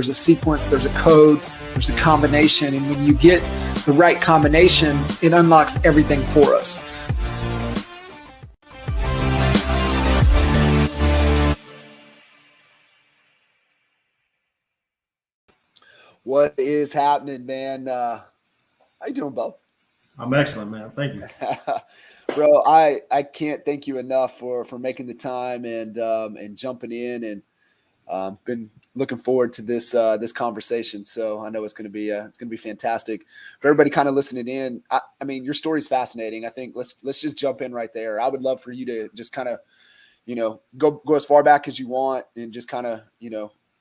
There's a sequence, there's a code, there's a combination. And when you get the right combination, it unlocks everything for us. What is happening, man? How you doing, Beau? I'm excellent, man. Thank you. Bro, I can't thank you enough for making the time and jumping in, and been looking forward to this conversation. So I know it's going to be fantastic for everybody kind of listening in. I mean, your story's fascinating. I think let's just jump in right there. I would love for you to just kind of, go as far back as you want and just kind of,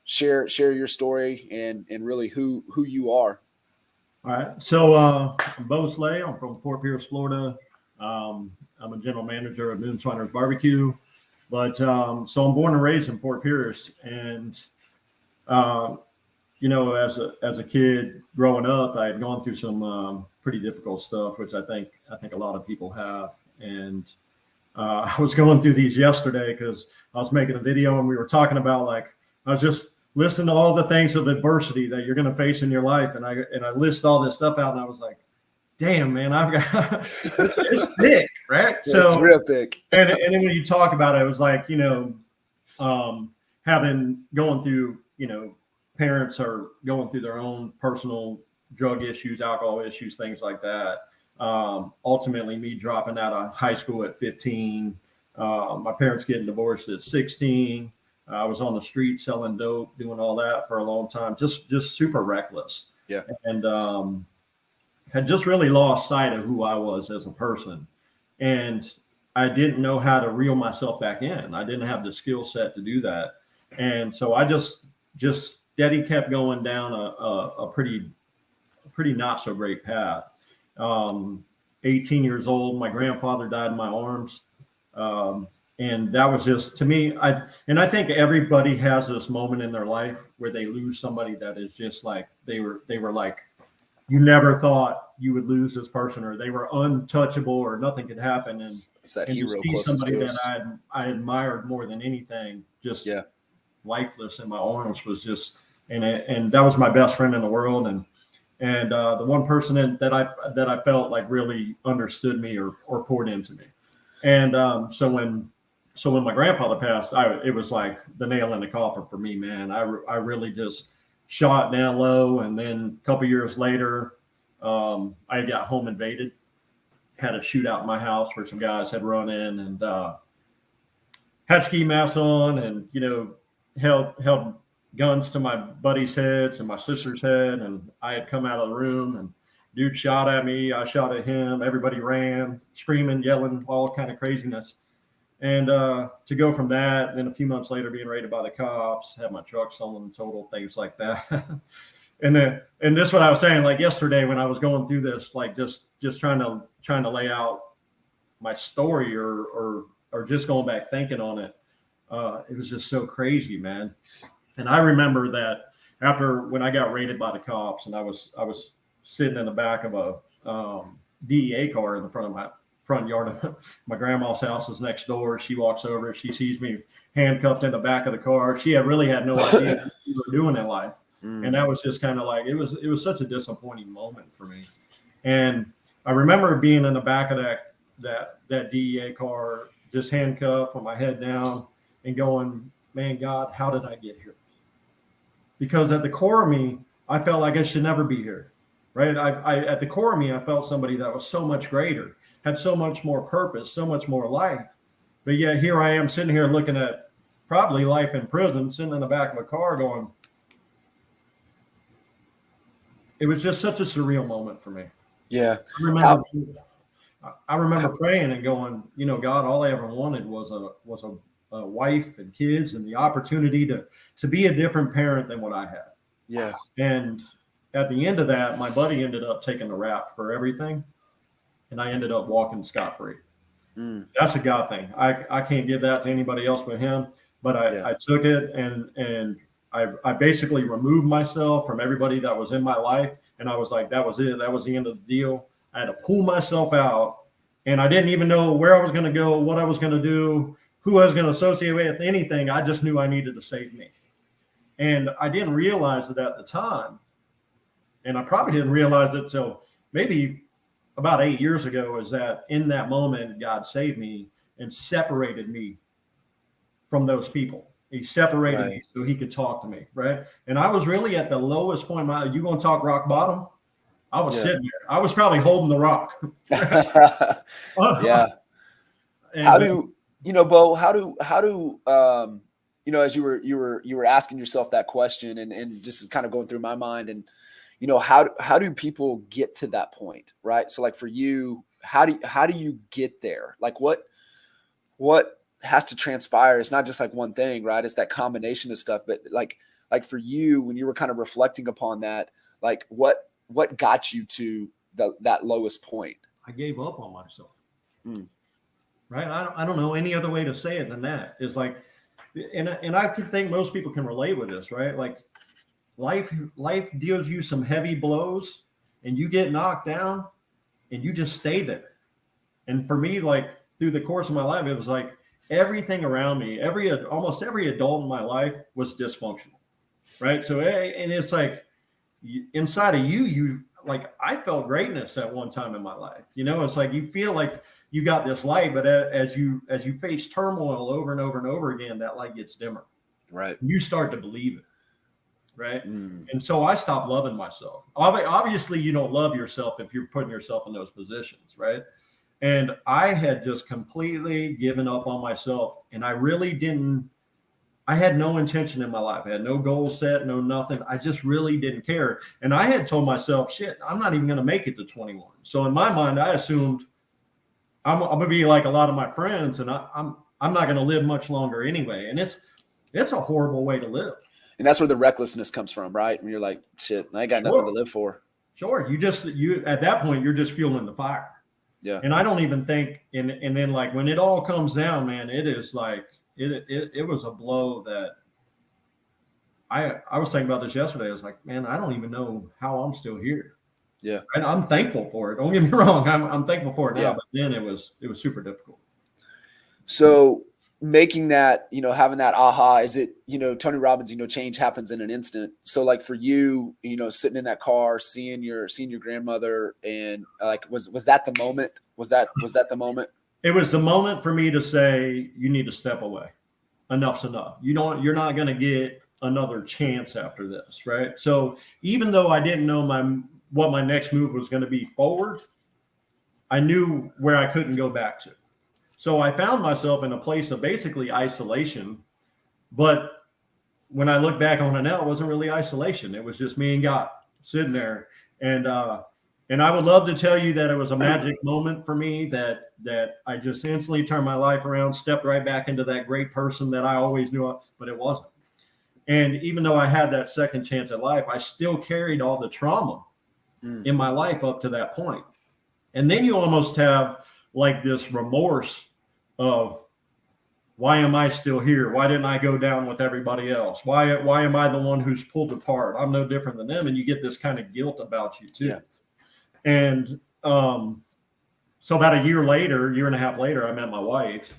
share your story and really who you are. All right. So I'm Beau Slay. I'm from Fort Pierce, Florida. I'm a general manager at Moonswiners Bar-B-Q. But so I'm born and raised in Fort Pierce. And, as a kid growing up, I had gone through some pretty difficult stuff, which I think a lot of people have. And I was going through these yesterday because I was making a video and we were talking about, like, I was just listening to all the things of adversity that you're going to face in your life. And I list all this stuff out and I was like, damn, man, I've got it's thick, right? Yeah, so it's real thick. And then when you talk about it, it was like, going through, parents are going through their own personal drug issues, alcohol issues, things like that. Ultimately, me dropping out of high school at 15, my parents getting divorced at 16. I was on the street selling dope, doing all that for a long time, just super reckless. Yeah. And had just really lost sight of who I was as a person. And I didn't know how to reel myself back in. I didn't have the skill set to do that. And so I just steady kept going down a pretty not so great path. 18 years old, my grandfather died in my arms. And that was just, to me, I think everybody has this moment in their life where they lose somebody that is just like, they were like, you never thought you would lose this person, or they were untouchable, or nothing could happen. And it's that and hero to see closest somebody to us. that I admired more than anything, just lifeless in my arms, was just, and that was my best friend in the world. And the one person that I felt like really understood me or poured into me. And so when my grandfather passed, it was like the nail in the coffin for me, man. I really just shot down low. And then a couple years later, I got home invaded, had a shootout in my house where some guys had run in and had ski masks on and, held guns to my buddy's heads and my sister's head. And I had come out of the room and dude shot at me. I shot at him. Everybody ran, screaming, yelling, all kind of craziness. And to go from that, then a few months later, being raided by the cops, had my truck stolen, total, things like that. and this is what I was saying, like yesterday when I was going through this, like just trying to lay out my story or just going back thinking on it. It was just so crazy, man. And I remember that when I got raided by the cops, and I was sitting in the back of a DEA car in the front yard of my grandma's house is next door. She walks over, she sees me handcuffed in the back of the car. She really had no idea what we were doing in life. And that was just kind of like, it was such a disappointing moment for me. And I remember being in the back of that DEA car, just handcuffed with my head down and going, man, God, how did I get here? Because at the core of me, I felt like I should never be here, right? I at the core of me, I felt somebody that was so much greater, had so much more purpose, so much more life. But yet here I am sitting here looking at probably life in prison, sitting in the back of a car going, it was just such a surreal moment for me. Yeah. I remember praying and going, God, all I ever wanted was a wife and kids and the opportunity to be a different parent than what I had. Yeah. And at the end of that, my buddy ended up taking the rap for everything. And I ended up walking scot-free. That's a God thing. I can't give that to anybody else but him. But I took it and I basically removed myself from everybody that was in my life. And I was like, that was it. That was the end of the deal. I had to pull myself out. And I didn't even know where I was going to go, what I was going to do, who I was going to associate with, anything. I just knew I needed to save me. And I didn't realize it at the time. And I probably didn't realize it till maybe about 8 years ago, is that in that moment, God saved me and separated me from those people. He separated me so he could talk to me, right? And I was really at the lowest point. You want to talk rock bottom? I was sitting there. I was probably holding the rock. Yeah. And, how do Beau? How do as you were asking yourself that question, and just kind of going through my mind, and how do people get to that point, right? So like for you, how do you get there? Like what has to transpire? It's not just like one thing, right? It's that combination of stuff. But like for you, when you were kind of reflecting upon that, like what got you to that lowest point? I gave up on myself. Right? I don't know any other way to say it than that. It's like, and I could think most people can relate with this, right? Like life deals you some heavy blows, and you get knocked down, and you just stay there. And for me, like through the course of my life, it was like everything around me, almost every adult in my life was dysfunctional, right? So, and it's like inside of you like, I felt greatness at one time in my life. It's like you feel like you got this light, but as you face turmoil over and over and over again, that light gets dimmer. Right. You start to believe it. Right. And so I stopped loving myself. Obviously, you don't love yourself if you're putting yourself in those positions. Right. And I had just completely given up on myself. And I had no intention in my life. I had no goal set, no nothing. I just really didn't care. And I had told myself, shit, I'm not even going to make it to 21. So in my mind, I assumed I'm going to be like a lot of my friends, and I'm not going to live much longer anyway. And it's a horrible way to live. And that's where the recklessness comes from, right? When you're like, shit, I got nothing to live for. Sure. You at that point, you're just fueling the fire. Yeah. And I don't even think, and then like when it all comes down, man, it is like, it was a blow that I was thinking about this yesterday. I was like, man, I don't even know how I'm still here. Yeah. And I'm thankful for it. Don't get me wrong. I'm thankful for it now, but then it was super difficult. So making that, having that aha, is it, Tony Robbins, change happens in an instant. So like for you, sitting in that car, seeing your grandmother, and like, was that the moment? Was that the moment? It was the moment for me to say, you need to step away. Enough's enough. You're not going to get another chance after this. Right. So even though I didn't know what my next move was going to be forward, I knew where I couldn't go back to. So I found myself in a place of basically isolation. But when I look back on it now, it wasn't really isolation. It was just me and God sitting there. And I would love to tell you that it was a magic moment for me, that I just instantly turned my life around, stepped right back into that great person that I always knew, but it wasn't. And even though I had that second chance at life, I still carried all the trauma in my life up to that point. And then you almost have like this remorse of, why am I still here? Why didn't I go down with everybody else? Why am I the one who's pulled apart? I'm no different than them. And you get this kind of guilt about you too. Yeah. And so about a year and a half later, I met my wife,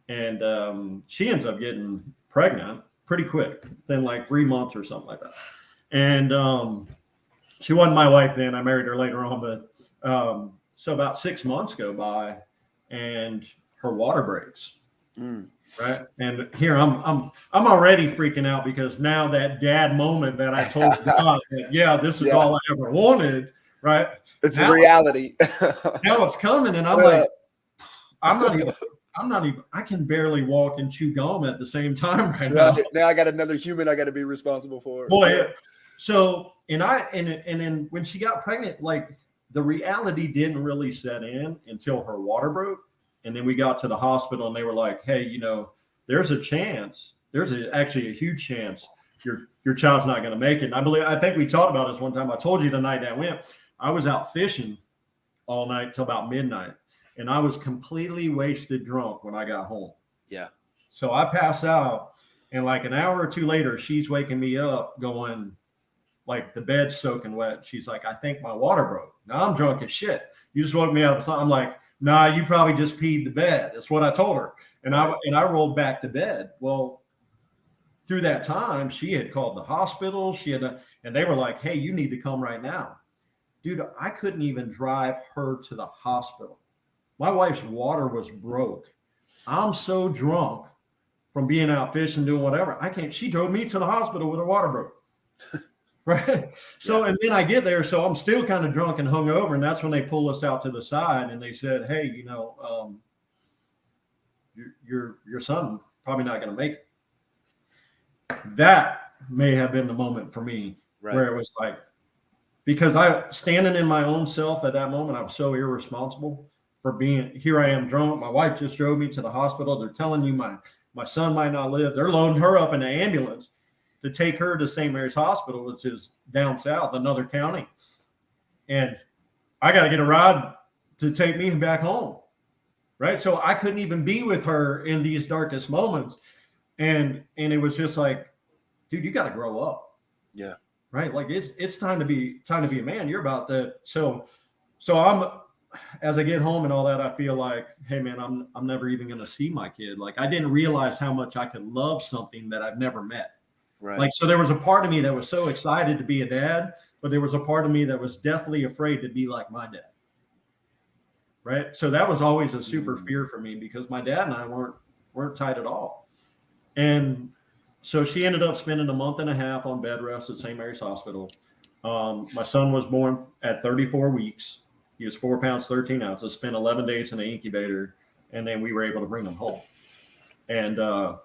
and she ends up getting pregnant pretty quick, within like 3 months or something like that. And she wasn't my wife then. I married her later on, but so about 6 months go by, and her water breaks. Right. And here I'm already freaking out, because now that dad moment that I told God that, this is all I ever wanted. Right. It's now, a reality. Now it's coming. And I'm like, I'm not even, I can barely walk and chew gum at the same time right now. Now I got another human I got to be responsible for. Boy. So, and then when she got pregnant, like the reality didn't really set in until her water broke. And then we got to the hospital, and they were like, hey, there's a chance. There's actually a huge chance your child's not going to make it. And I think we talked about this one time. I told you the night that went, I was out fishing all night till about midnight, and I was completely wasted drunk when I got home. Yeah. So I pass out, and like an hour or two later, she's waking me up going, like, the bed's soaking wet. She's like, I think my water broke. Now I'm drunk as shit. You just woke me up. I'm like, nah, you probably just peed the bed. That's what I told her. And I rolled back to bed. Well, through that time, she had called the hospital. And they were like, hey, you need to come right now. Dude, I couldn't even drive her to the hospital. My wife's water was broke. I'm so drunk from being out fishing, doing whatever. She drove me to the hospital with her water broke. Right. So, and then I get there. So I'm still kind of drunk and hungover. And that's when they pull us out to the side and they said, hey, your son probably not going to make it. That may have been the moment for me where it was like, because standing in my own self at that moment, I was so irresponsible for being here. I am drunk. My wife just drove me to the hospital. They're telling you my son might not live. They're loading her up in an ambulance to take her to St. Mary's Hospital, which is down south, another county. And I got to get a ride to take me back home. Right. So I couldn't even be with her in these darkest moments. And it was just like, dude, you got to grow up. Yeah. Right. Like it's time to be a man. You're about that. So I'm, as I get home and all that, I feel like, hey man, I'm never even going to see my kid. Like I didn't realize how much I could love something that I've never met. Right. Like, so there was a part of me that was so excited to be a dad, but there was a part of me that was deathly afraid to be like my dad. Right. So that was always a super fear for me because my dad and I weren't tight at all. And so she ended up spending a month and a half on bed rest at St. Mary's Hospital. My son was born at 34 weeks. He was 4 pounds, 13 ounces, spent 11 days in the incubator, and then we were able to bring him home. And so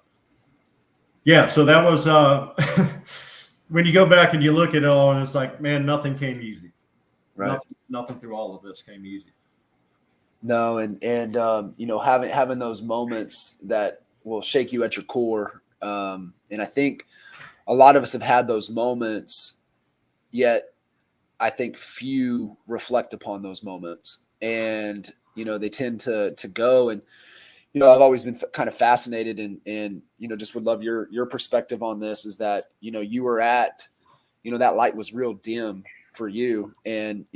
that was when you go back and you look at it all, and it's like, man, nothing came easy. Right. Nothing through all of this came easy. No, and having those moments that will shake you at your core. And I think a lot of us have had those moments, yet I think few reflect upon those moments. And, they tend to go. And, I've always been kind of fascinated and just would love your perspective on this is that, you were at, that light was real dim for you. And,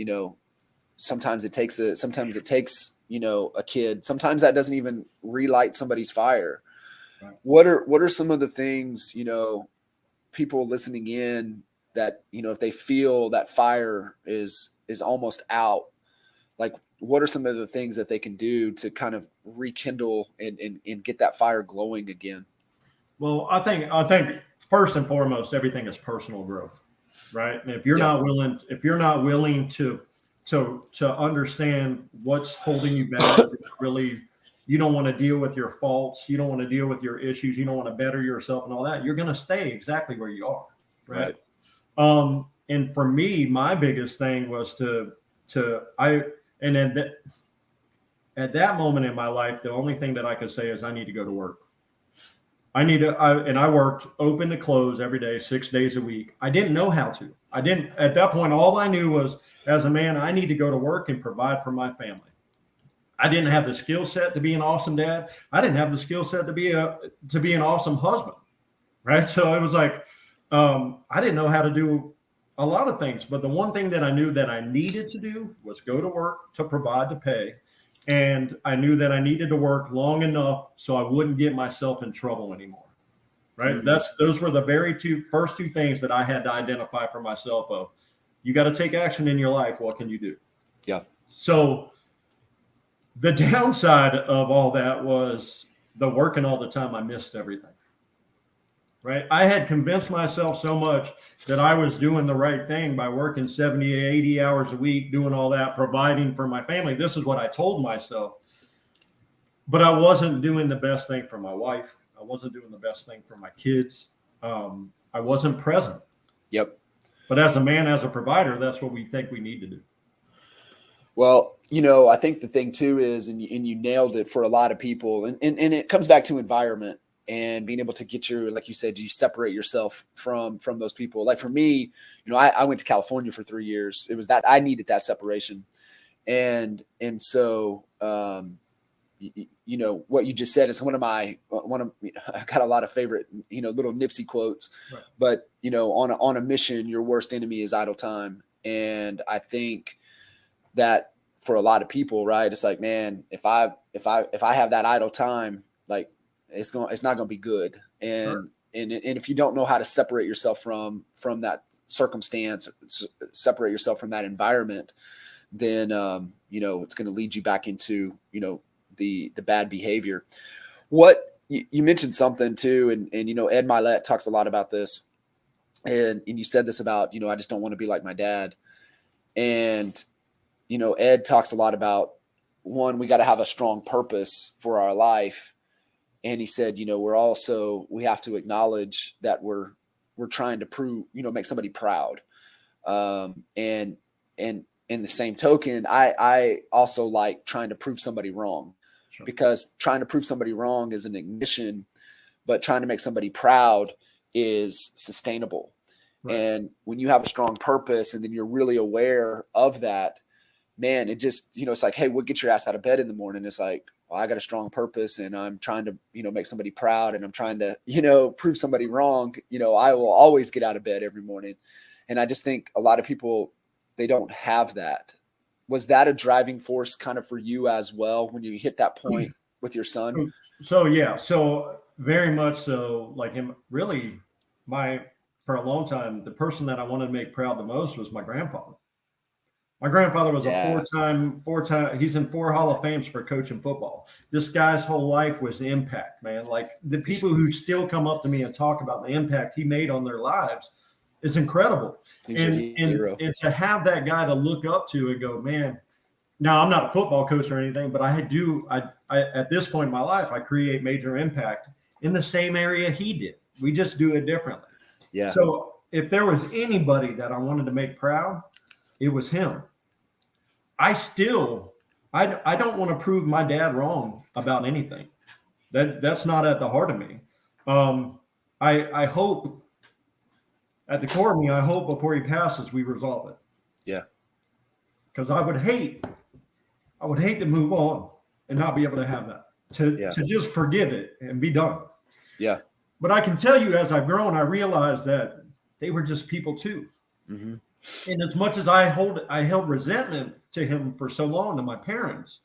sometimes it takes a kid, sometimes that doesn't even relight somebody's fire. Right. What are some of the things, people listening in that, if they feel that fire is almost out, like what are some of the things that they can do to kind of rekindle and get that fire glowing again? Well, I think first and foremost, everything is personal growth, right? And if you're not willing to understand what's holding you back, really, you don't want to deal with your faults, you don't want to deal with your issues, you don't want to better yourself and all that, you're going to stay exactly where you are, right? And for me, my biggest thing was at that moment in my life, the only thing that I could say is I need to go to work. I worked open to close every day, 6 days a week. I didn't know how to. At that point, all I knew was as a man, I need to go to work and provide for my family. I didn't have the skill set to be an awesome dad. I didn't have the skill set to be an awesome husband. Right. So it was like, I didn't know how to do a lot of things, but the one thing that I knew that I needed to do was go to work to provide, to pay. And I knew that I needed to work long enough so I wouldn't get myself in trouble anymore. Right. Mm-hmm. Those were the first two things that I had to identify for myself of, you got to take action in your life. What can you do? Yeah. So the downside of all that was the working all the time. I missed everything. Right. I had convinced myself so much that I was doing the right thing by working 70, 80 hours a week, doing all that, providing for my family. This is what I told myself. But I wasn't doing the best thing for my wife. I wasn't doing the best thing for my kids. I wasn't present. Yep. But as a man, as a provider, that's what we think we need to do. Well, I think the thing too is, and you nailed it for a lot of people, and it comes back to environment. And being able to get like you said, you separate yourself from those people. Like for me, I went to California for 3 years. It was that I needed that separation. And so, what you just said is one of I got a lot of favorite, little Nipsey quotes, right. But, on a mission, your worst enemy is idle time. And I think that for a lot of people, right, it's like, man, if I have that idle time, like, it's not going to be good. And, sure. And if you don't know how to separate yourself from that circumstance, separate yourself from that environment, then, it's going to lead you back into, the bad behavior. What you mentioned something too. And Ed Milet talks a lot about this, and you said this about, I just don't want to be like my dad. And, Ed talks a lot about, one, we got to have a strong purpose for our life. And he said, we have to acknowledge that we're trying to prove, make somebody proud. And in the same token, I also like trying to prove somebody wrong, sure, because trying to prove somebody wrong is an ignition, but trying to make somebody proud is sustainable. Right. And when you have a strong purpose and then you're really aware of that, man, it just, it's like, hey, we'll get your ass out of bed in the morning. It's like, well, I got a strong purpose and I'm trying to, make somebody proud, and I'm trying to, prove somebody wrong. I will always get out of bed every morning. And I just think a lot of people, they don't have that. Was that a driving force kind of for you as well when you hit that point with your son? So yeah, so very much so. Like him, really, for a long time, the person that I wanted to make proud the most was my grandfather. My grandfather was a four-time, he's in 4 Hall of Fames for coaching football. This guy's whole life was the impact, man. Like the people who still come up to me and talk about the impact he made on their lives, it's incredible. And to have that guy to look up to and go, man, now I'm not a football coach or anything, but I at this point in my life, I create major impact in the same area he did. We just do it differently. Yeah. So if there was anybody that I wanted to make proud, it was him. I don't want to prove my dad wrong about anything. That's not at the heart of me. I hope at the core of me, I hope before he passes, we resolve it. Yeah. Because I would hate to move on and not be able to have that, to just forgive it and be done. Yeah. But I can tell you, as I've grown, I realized that they were just people too. Mm-hmm. And as much as I held resentment to him for so long, to my parents,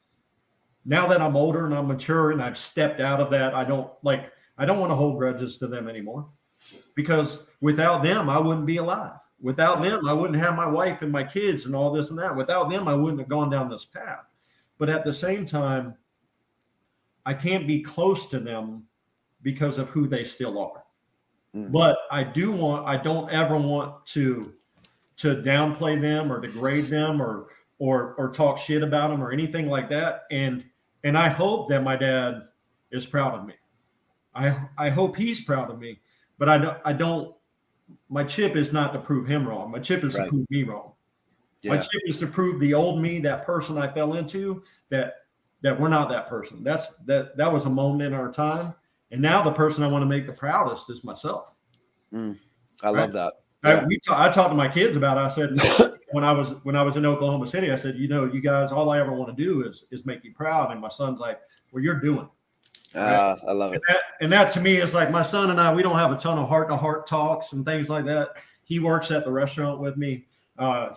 now that I'm older and I'm mature and I've stepped out of that, I don't want to hold grudges to them anymore, because without them, I wouldn't be alive. Without them, I wouldn't have my wife and my kids and all this and that. Without them, I wouldn't have gone down this path. But at the same time, I can't be close to them because of who they still are. Mm. But I don't ever want to downplay them or degrade them or talk shit about them or anything like that. And I hope that my dad is proud of me. I hope he's proud of me, but I don't, my chip is not to prove him wrong. My chip is to prove me wrong. Yeah. My chip is to prove the old me, that person I fell into, that we're not that person. That was a moment in our time. And now the person I want to make the proudest is myself. I love that. Yeah. I talked to my kids about it. I said, when I was in Oklahoma City, I said, you guys, all I ever want to do is make you proud. And my son's like, well, you're doing it. Right? I love it. And that to me is like, my son and I, we don't have a ton of heart-to-heart talks and things like that. He works at the restaurant with me.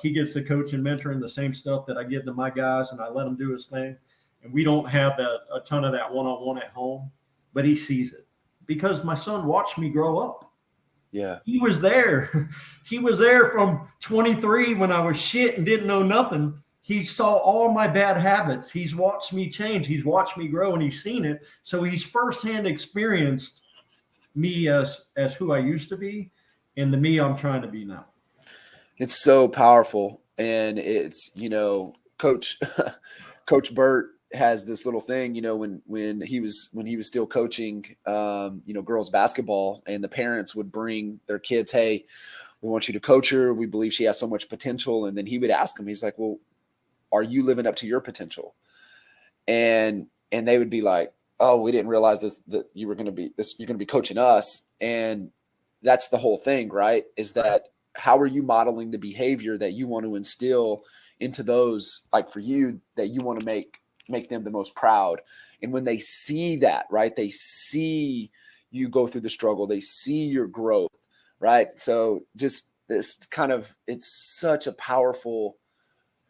He gets to coach and mentor and the same stuff that I give to my guys, and I let him do his thing. And we don't have a ton of that one-on-one at home, but he sees it because my son watched me grow up. Yeah. He was there. He was there from 23 when I was shit and didn't know nothing. He saw all my bad habits. He's watched me change. He's watched me grow, and he's seen it. So he's firsthand experienced me as who I used to be and the me I'm trying to be now. It's so powerful. And it's, Coach Burt has this little thing, when he was still coaching, girls basketball, and the parents would bring their kids, hey, we want you to coach her. We believe she has so much potential. And then he would ask them, he's like, well, are you living up to your potential? And they would be like, oh, we didn't realize that you're going to be coaching us. And that's the whole thing, right? Is that how are you modeling the behavior that you want to instill into those, like for you, that you want to make them the most proud? And when they see that, right, they see you go through the struggle, they see your growth, right? So just this it's such a powerful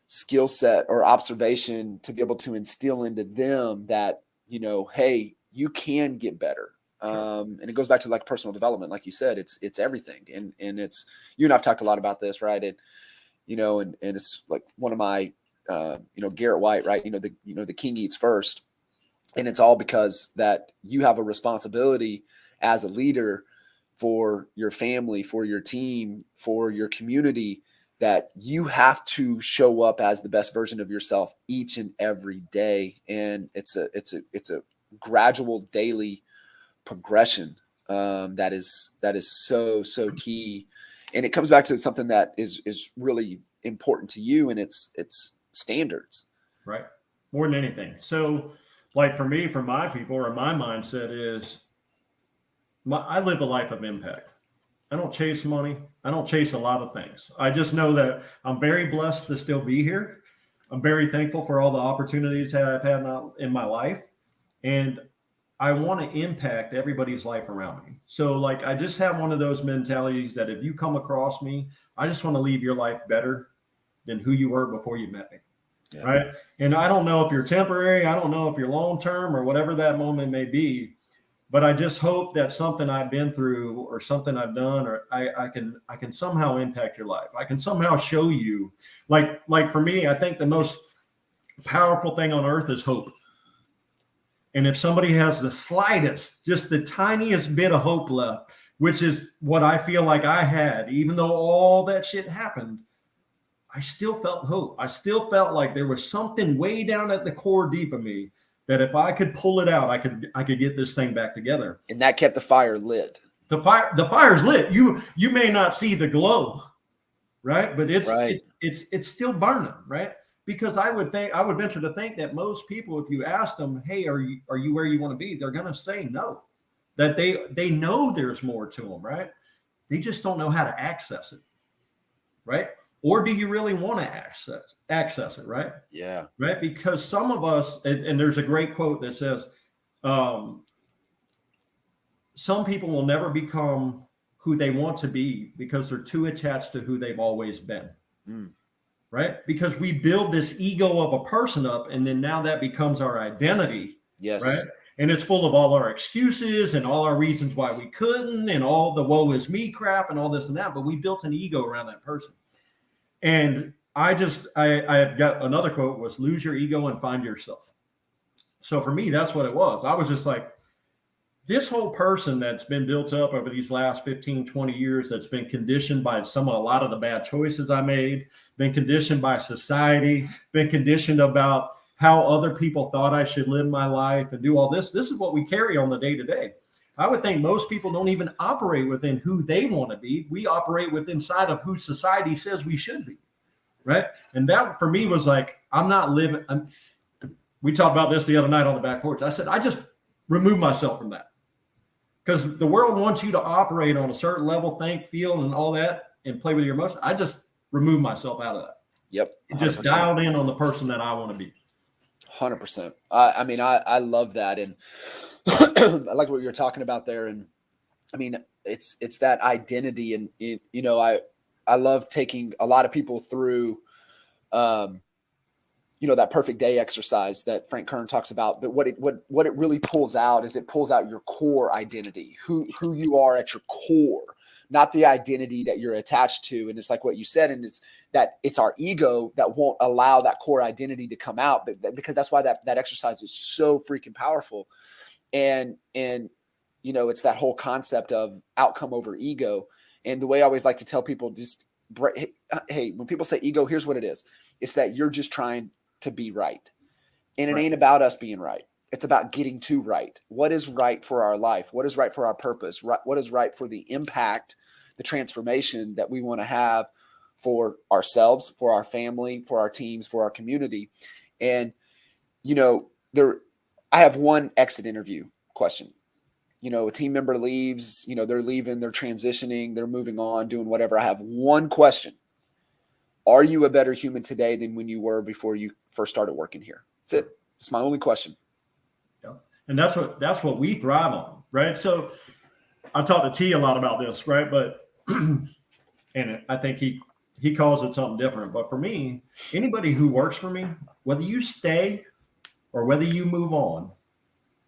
skill set or observation to be able to instill into them that, hey, you can get better. And it goes back to like personal development. Like you said, it's everything. And it's, you and I've talked a lot about this, right? And, and it's like one of my, Garrett White, right? The king eats first. And it's all because that you have a responsibility as a leader for your family, for your team, for your community, that you have to show up as the best version of yourself each and every day. And it's a gradual daily progression that is so key. And it comes back to something that is really important to you, and it's standards. Right. More than anything. So like for me, for my people, or my mindset is I live a life of impact. I don't chase money. I don't chase a lot of things. I just know that I'm very blessed to still be here. I'm very thankful for all the opportunities that I've had in my life. And I want to impact everybody's life around me. So like, I just have one of those mentalities that if you come across me, I just want to leave your life better than who you were before you met me. Yeah. Right. And I don't know if you're temporary. I don't know if you're long-term or whatever that moment may be. But I just hope that something I've been through or something I've done, or I can somehow impact your life. I can somehow show you, like for me, I think the most powerful thing on earth is hope. And if somebody has the slightest, just the tiniest bit of hope left, which is what I feel like I had, even though all that shit happened, I still felt hope. I still felt like there was something way down at the core deep of me that if I could pull it out, I could get this thing back together. And that kept the fire lit. The fire's lit. You may not see the glow, right? But it's still burning, right? Because I would venture to think that most people, if you ask them, hey, are you where you want to be? They're going to say no, that they know there's more to them, right? They just don't know how to access it, right? Or do you really want to access it, right? Yeah. Right. Because some of us, and there's a great quote that says, some people will never become who they want to be because they're too attached to who they've always been. Mm. Right. Because we build this ego of a person up, and then now that becomes our identity. Yes. Right. And it's full of all our excuses and all our reasons why we couldn't, and all the woe is me crap and all this and that. But we built an ego around that person. And I've got another quote was, lose your ego and find yourself. So for me, that's what it was. I was just like, this whole person that's been built up over these last 15, 20 years, that's been conditioned by a lot of the bad choices I made, been conditioned by society, been conditioned about how other people thought I should live my life and do all this. This is what we carry on the day to day. I would think most people don't even operate within who they want to be. We operate inside of who society says we should be, right? And that for me was like, I'm not living. We talked about this the other night on the back porch. I said, I just remove myself from that, because the world wants you to operate on a certain level, think, feel, and all that, and play with your emotions. I just remove myself out of that. Yep. 100%. Just dialed in on the person that I want to be. 100%. I love that. And I like what you're talking about there. And I mean, it's that identity. And, I love taking a lot of people through, that perfect day exercise that Frank Kern talks about. But what it really pulls out is it pulls out your core identity, who you are at your core, not the identity that you're attached to. And it's like what you said, and it's our ego that won't allow that core identity to come out, because that's why that exercise is so freaking powerful. And it's that whole concept of outcome over ego. And the way I always like to tell people, just, hey, when people say ego, here's what it is. It's that you're just trying to be right. And it ain't about us being right. It's about getting to right. What is right for our life? What is right for our purpose? What is right for the impact, the transformation that we want to have for ourselves, for our family, for our teams, for our community. And, I have one exit interview question. A team member leaves, they're leaving, they're transitioning, they're moving on, doing whatever. I have one question. Are you a better human today than when you were before you first started working here? That's it. It's my only question. Yeah. And that's what we thrive on, right? So I talked to T a lot about this, right? But, and I think he calls it something different. But for me, anybody who works for me, whether you stay or whether you move on,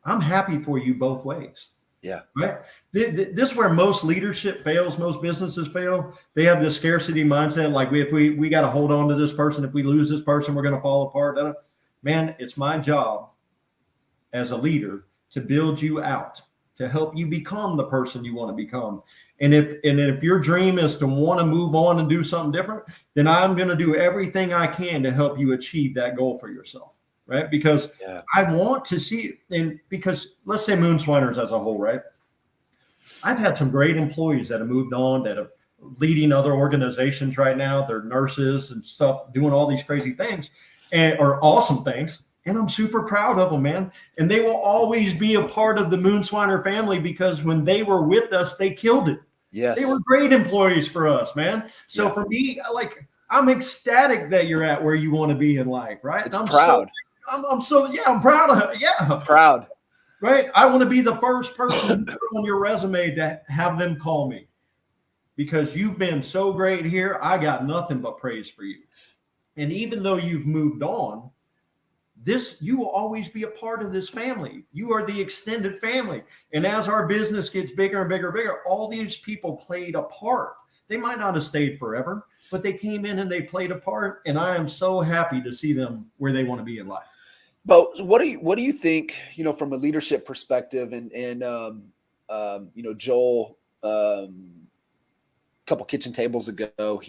I'm happy for you both ways. Yeah. Right. This is where most leadership fails. Most businesses fail. They have this scarcity mindset. Like if we got to hold on to this person. If we lose this person, we're going to fall apart. Man, it's my job as a leader to build you out, to help you become the person you want to become. And if your dream is to want to move on and do something different, then I'm going to do everything I can to help you achieve that goal for yourself. Right. Because I want to see, and because let's say Moonswiners as a whole, right? I've had some great employees that have moved on, that have leading other organizations right now. They're nurses and stuff, doing all these crazy things or awesome things. And I'm super proud of them, man. And they will always be a part of the Moonswiner family because when they were with us, they killed it. Yes. They were great employees for us, man. So for me, like, I'm ecstatic that you're at where you want to be in life, right? It's proud. I'm proud of it. Yeah. Proud. Right. I want to be the first person on your resume to have them call me because you've been so great here. I got nothing but praise for you. And even though you've moved on, you will always be a part of this family. You are the extended family. And as our business gets bigger and bigger and bigger, all these people played a part. They might not have stayed forever, but they came in and they played a part. And I am so happy to see them where they want to be in life. But what do you think, from a leadership perspective and Joel, a couple kitchen tables ago,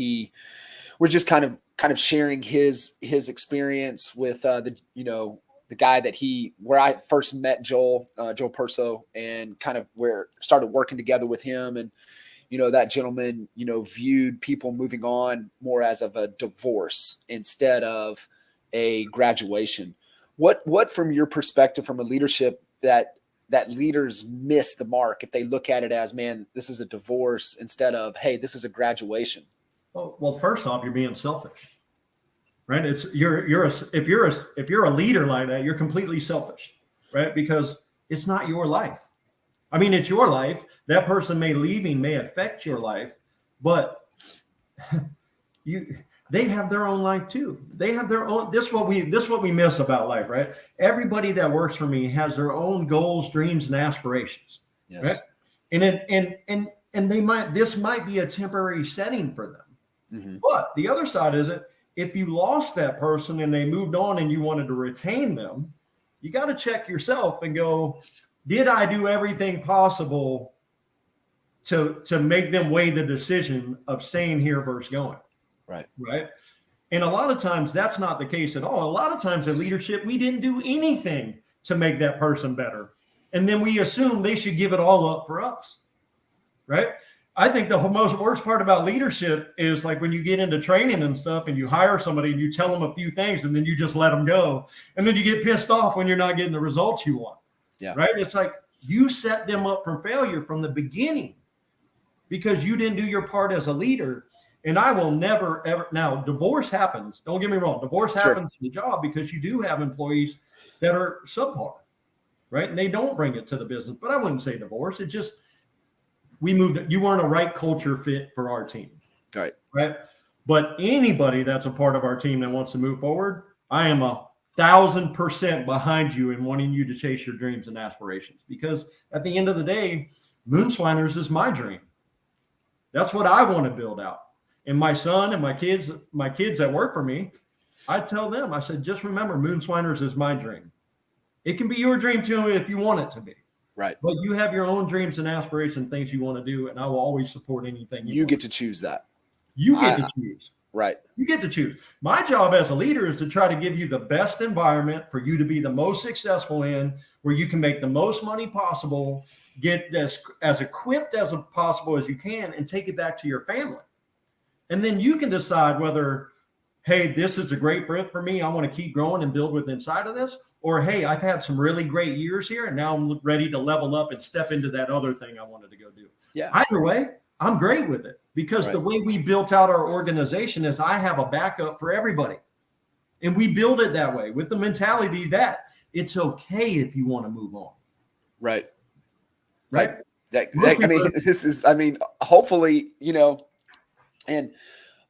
we're just kind of sharing his experience with the guy where I first met Joel Perso, and kind of started working together with him. And, that gentleman, viewed people moving on more as of a divorce instead of a graduation. What from your perspective, from a leadership, that leaders miss the mark if they look at it as, man, this is a divorce instead of, hey, this is a graduation? Well, first off, you're being selfish, right? If you're a leader like that, you're completely selfish, right? Because it's not your life. I mean, it's your life. That person may affect your life, but they have their own life too. They have their own. This is what we miss about life, right? Everybody that works for me has their own goals, dreams, and aspirations. Yes. Right? And this might be a temporary setting for them. Mm-hmm. But the other side is if you lost that person and they moved on and you wanted to retain them, you got to check yourself and go, did I do everything possible to make them weigh the decision of staying here versus going? Right. And a lot of times that's not the case at all. A lot of times in leadership, we didn't do anything to make that person better. And then we assume they should give it all up for us. Right. I think the worst part about leadership is like when you get into training and stuff and you hire somebody and you tell them a few things and then you just let them go. And then you get pissed off when you're not getting the results you want. Yeah. Right. It's like you set them up for failure from the beginning because you didn't do your part as a leader. And I will never, ever. Now, divorce happens. Don't get me wrong. Divorce happens in the job because you do have employees that are subpar. Right. And they don't bring it to the business. But I wouldn't say divorce. It just, you weren't a right culture fit for our team. Right. But anybody that's a part of our team that wants to move forward, I am 1,000% behind you in wanting you to chase your dreams and aspirations. Because at the end of the day, Moonswiners is my dream. That's what I want to build out. And my son and my kids that work for me, I tell them, I said, just remember, Moonswiners is my dream. It can be your dream too if you want it to be. Right. But you have your own dreams and aspirations, things you want to do, and I will always support anything you get to choose that. You get to choose. Right. You get to choose. My job as a leader is to try to give you the best environment for you to be the most successful in, where you can make the most money possible, get as equipped as possible as you can, and take it back to your family. And then you can decide whether, hey, this is a great fit for me. I want to keep growing and build with inside of this. Or, hey, I've had some really great years here, and now I'm ready to level up and step into that other thing I wanted to go do. Yeah. Either way, I'm great with it because the way we built out our organization is I have a backup for everybody. And we build it that way with the mentality that it's okay if you want to move on. Right. Hopefully, and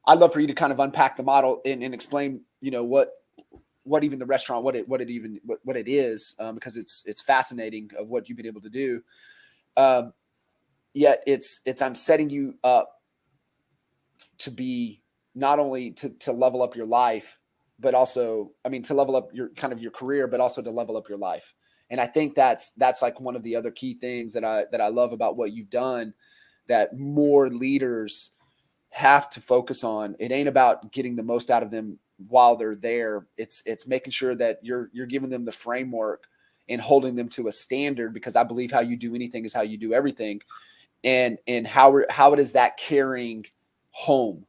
I'd love for you to kind of unpack the model and explain, what even the restaurant, what it is, because it's fascinating of what you've been able to do. Yet it's I'm setting you up to be not only to level up your life, but also, I mean, to level up your kind of your career, but also to level up your life. And I think that's like one of the other key things that I love about what you've done, that more leaders have to focus on. It ain't about getting the most out of them while they're there. It's making sure that you're giving them the framework and holding them to a standard, because I believe how you do anything is how you do everything. And how it is that carrying home,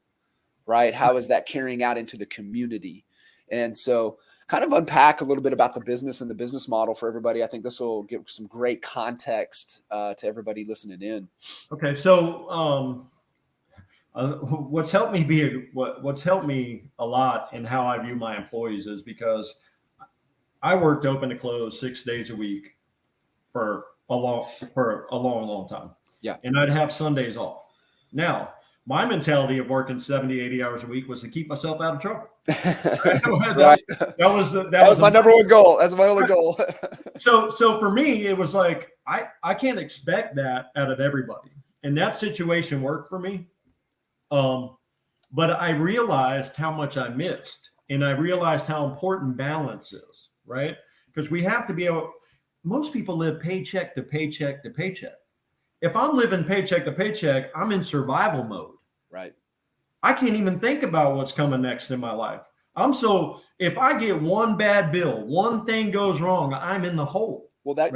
right? How is that carrying out into the community? And so kind of unpack a little bit about the business and the business model for everybody. I think this will give some great context to everybody listening in. Okay. So, what's helped me a lot in how I view my employees is because I worked open to close 6 days a week for a long time. Yeah. And I'd have Sundays off. Now, my mentality of working 70, 80 hours a week was to keep myself out of trouble. Right. That was my number one goal. That's my only goal. So for me, it was like, I can't expect that out of everybody. And that situation worked for me. But I realized how much I missed, and I realized how important balance is, right? Because we have to be able, most people live paycheck to paycheck to paycheck. If I'm living paycheck to paycheck, I'm in survival mode. Right. I can't even think about what's coming next in my life. If I get one bad bill, one thing goes wrong, I'm in the hole. Well, that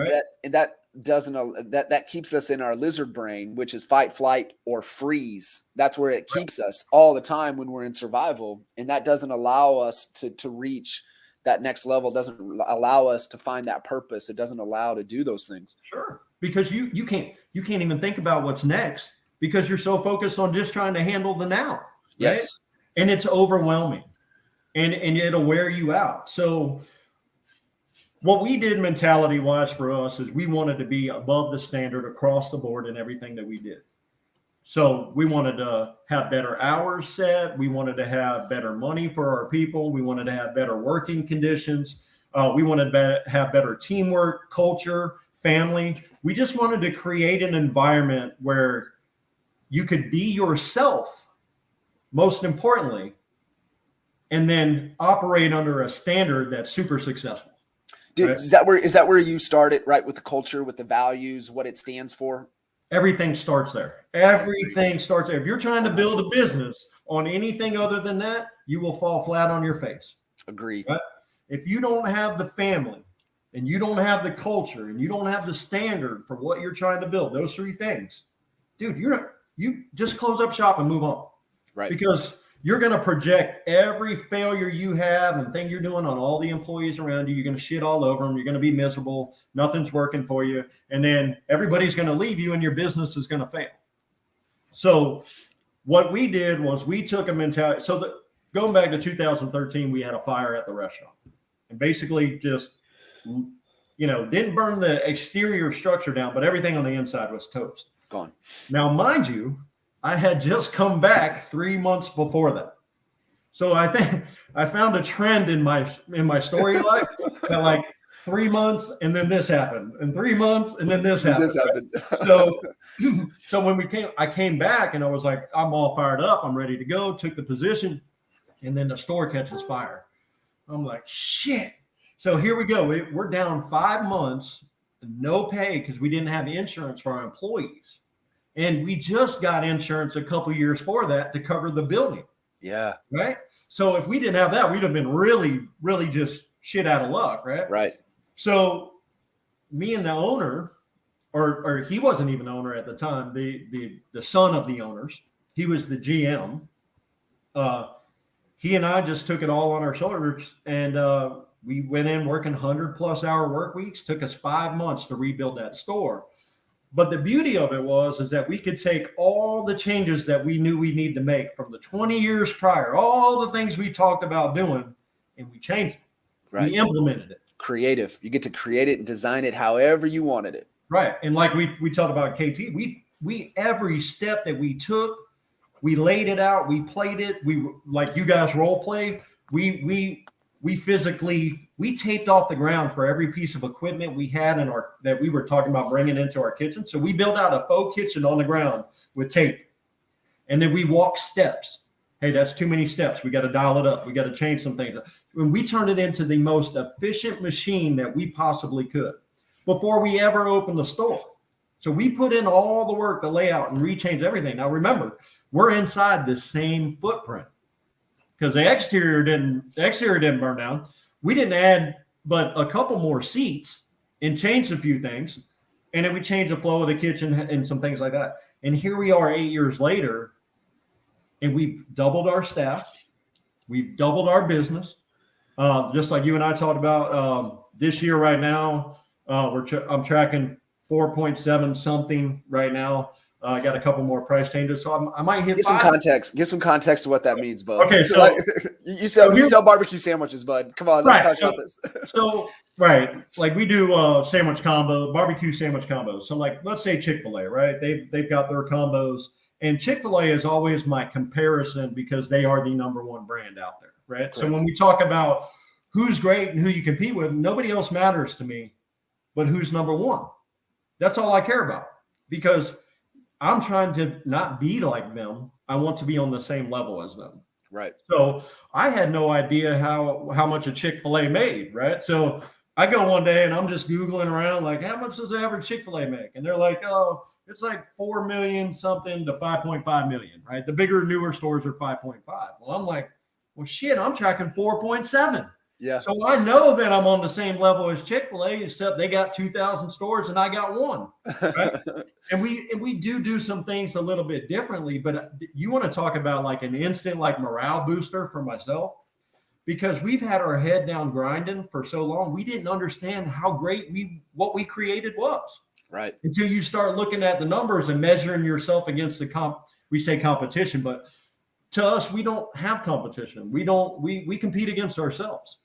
keeps us in our lizard brain, which is fight, flight, or freeze. That's where it keeps us all the time when we're in survival. And that doesn't allow us to reach that next level, doesn't allow us to find that purpose. It doesn't allow to do those things. Sure. Because you can't even think about what's next because you're so focused on just trying to handle the now. Right? Yes. And it's overwhelming and it'll wear you out. So what we did mentality wise for us is we wanted to be above the standard across the board in everything that we did. So we wanted to have better hours set. We wanted to have better money for our people. We wanted to have better working conditions. We wanted to have better teamwork, culture, family. We just wanted to create an environment where you could be yourself, most importantly, and then operate under a standard that's super successful. Dude, right? Is that where you started, right? With the culture, with the values, what it stands for? Everything starts there. Everything starts there. If you're trying to build a business on anything other than that, you will fall flat on your face. Agreed. Right? If you don't have the family and you don't have the culture and you don't have the standard for what you're trying to build, those three things, dude, you just close up shop and move on. Right. Because you're going to project every failure you have and thing you're doing on all the employees around you. You're going to shit all over them. You're going to be miserable. Nothing's working for you. And then everybody's going to leave you and your business is going to fail. So what we did was we took a mentality. So going back to 2013, we had a fire at the restaurant and basically just, didn't burn the exterior structure down, but everything on the inside was toast. Gone. Now, mind you, I had just come back 3 months before that. So I think I found a trend in my story life that like 3 months and then this happened, and 3 months and then this happened. So when I came back and I was like, I'm all fired up. I'm ready to go. Took the position and then the store catches fire. I'm like, shit. So here we go. We're down 5 months, no pay because we didn't have insurance for our employees. And we just got insurance a couple of years for that to cover the building. Yeah. Right. So if we didn't have that, we'd have been really, really just shit out of luck. Right. Right. So me and the owner, or he wasn't even the owner at the time, the son of the owners, he was the GM. He and I just took it all on our shoulders and we went in working 100+ hour work weeks. Took us 5 months to rebuild that store. But the beauty of it is that we could take all the changes that we knew we need to make from the 20 years prior, all the things we talked about doing, and we changed it. Right. We implemented it. Creative. You get to create it and design it however you wanted it. Right. And like we talked about KT, we every step that we took, we laid it out, we played it. We, like you guys role play, we we taped off the ground for every piece of equipment we had that we were talking about bringing into our kitchen. So we built out a faux kitchen on the ground with tape. And then we walked steps. Hey, that's too many steps. We got to dial it up. We got to change some things. And we turned it into the most efficient machine that we possibly could before we ever opened the store. So we put in all the work, the layout, and rechange everything. Now remember, we're inside the same footprint because the exterior didn't burn down. We didn't add but a couple more seats and changed a few things. And then we changed the flow of the kitchen and some things like that. And here we are 8 years later, and we've doubled our staff. We've doubled our business. Just like you and I talked about this year right now, I'm tracking 4.7 something right now. I got a couple more price changes, so I might hit. Get some context. Give some context to what that means, bud. Okay, so you sell barbecue sandwiches, bud. Come on, let's talk about this. So like we do sandwich combo, barbecue sandwich combos. So like let's say Chick-fil-A, right? They've got their combos, and Chick-fil-A is always my comparison because they are the number one brand out there, right? Correct. So when we talk about who's great and who you compete with, nobody else matters to me, but who's number one. That's all I care about because I'm trying to not be like them. I want to be on the same level as them. Right. So I had no idea how much a Chick-fil-A made, right? So I go one day and I'm just Googling around like, how much does the average Chick-fil-A make? And they're like, oh, it's like 4 million something to 5.5 million, right? The bigger, newer stores are 5.5. Well, I'm like, well, shit, I'm tracking 4.7. Yeah. So I know that I'm on the same level as Chick-fil-A, except they got 2,000 stores and I got one. Right? and we do some things a little bit differently. But you want to talk about like an instant like morale booster for myself, because we've had our head down grinding for so long. We didn't understand how great what we created was. Right. Until you start looking at the numbers and measuring yourself against we say competition, but to us, we don't have competition. We compete against ourselves.